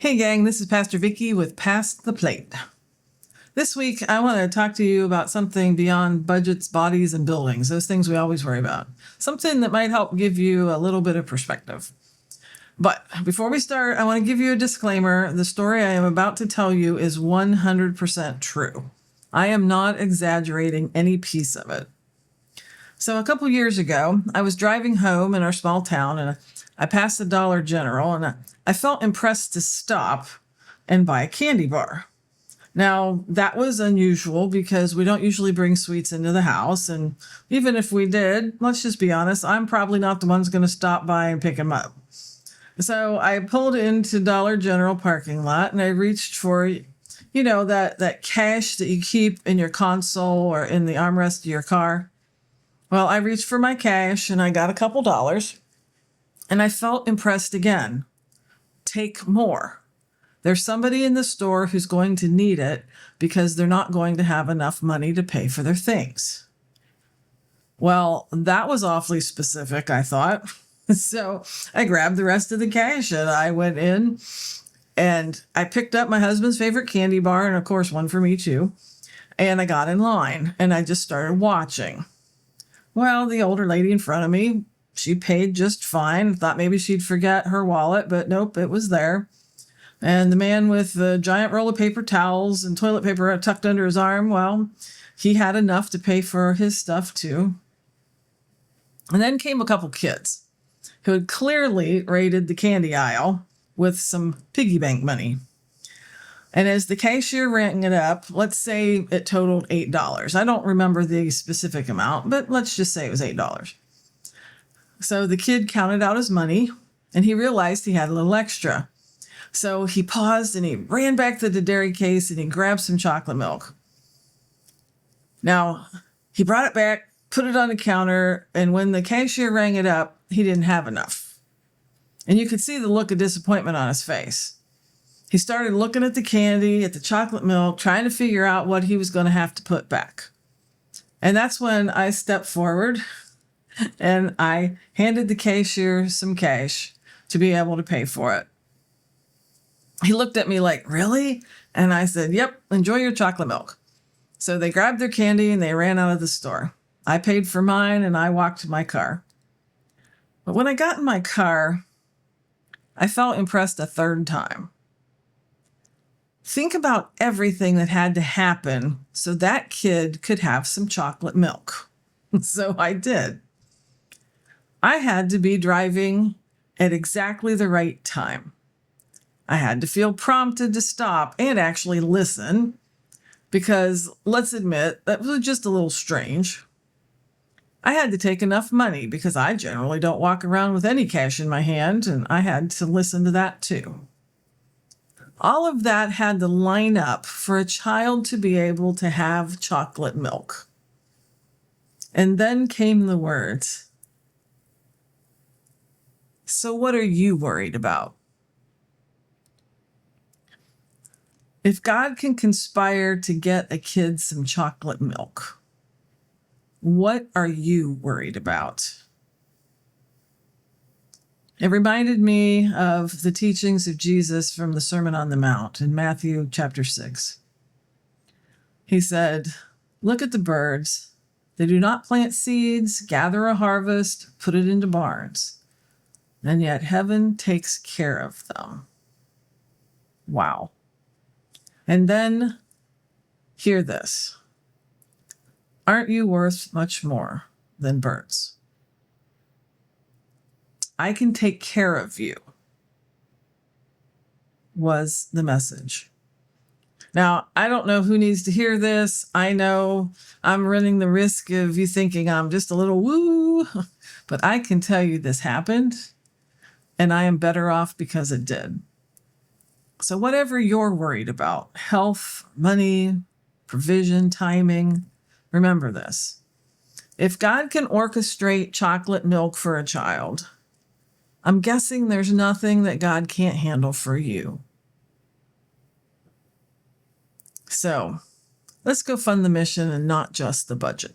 Hey gang, this is Pastor Vicky with Pass the Plate. This week, I want to talk to you about something beyond budgets, bodies, and buildings, those things we always worry about. Something that might help give you a little bit of perspective. But before we start, I want to give you a disclaimer. The story I am about to tell you is 100% true. I am not exaggerating any piece of it. So a couple years ago, I was driving home in our small town and I passed the Dollar General and I felt impressed to stop and buy a candy bar. Now, that was unusual because we don't usually bring sweets into the house. And even if we did, let's just be honest, I'm probably not the one who's going to stop by and pick them up. So I pulled into Dollar General parking lot and I reached for, that cash that you keep in your console or in the armrest of your car. Well, I reached for my cash and I got a couple dollars and I felt impressed again. Take more. There's somebody in the store who's going to need it because they're not going to have enough money to pay for their things. Well, that was awfully specific, I thought. So I grabbed the rest of the cash and I went in and I picked up my husband's favorite candy bar and of course one for me too. And I got in line and I just started watching. Well, the older lady in front of me, she paid just fine. Thought maybe she'd forget her wallet, but nope, it was there. And the man with the giant roll of paper towels and toilet paper tucked under his arm, well, he had enough to pay for his stuff too. And then came a couple kids who had clearly raided the candy aisle with some piggy bank money. And as the cashier rang it up, let's say it totaled $8. I don't remember the specific amount, but let's just say it was $8. So the kid counted out his money and he realized he had a little extra. So he paused and he ran back to the dairy case and he grabbed some chocolate milk. Now, he brought it back, put it on the counter, and when the cashier rang it up, he didn't have enough. And you could see the look of disappointment on his face. He started looking at the candy, at the chocolate milk, trying to figure out what he was going to have to put back. And that's when I stepped forward and I handed the cashier some cash to be able to pay for it. He looked at me like, really? And I said, yep, enjoy your chocolate milk. So they grabbed their candy and they ran out of the store. I paid for mine and I walked to my car. But when I got in my car, I felt impressed a third time. Think about everything that had to happen so that kid could have some chocolate milk. So I did. I had to be driving at exactly the right time. I had to feel prompted to stop and actually listen because, let's admit, that was just a little strange. I had to take enough money because I generally don't walk around with any cash in my hand, and I had to listen to that too. All of that had to line up for a child to be able to have chocolate milk. And then came the words. So what are you worried about? If God can conspire to get a kid some chocolate milk, what are you worried about? It reminded me of the teachings of Jesus from the Sermon on the Mount in Matthew chapter 6. He said, look at the birds. They do not plant seeds, gather a harvest, put it into barns, and yet heaven takes care of them. Wow. And then, hear this. Aren't you worth much more than birds? I can take care of you, was the message. Now, I don't know who needs to hear this. I know I'm running the risk of you thinking I'm just a little woo, but I can tell you this happened, and I am better off because it did. So whatever you're worried about, health, money, provision, timing, remember this. If God can orchestrate chocolate milk for a child, I'm guessing there's nothing that God can't handle for you. So let's go fund the mission and not just the budget.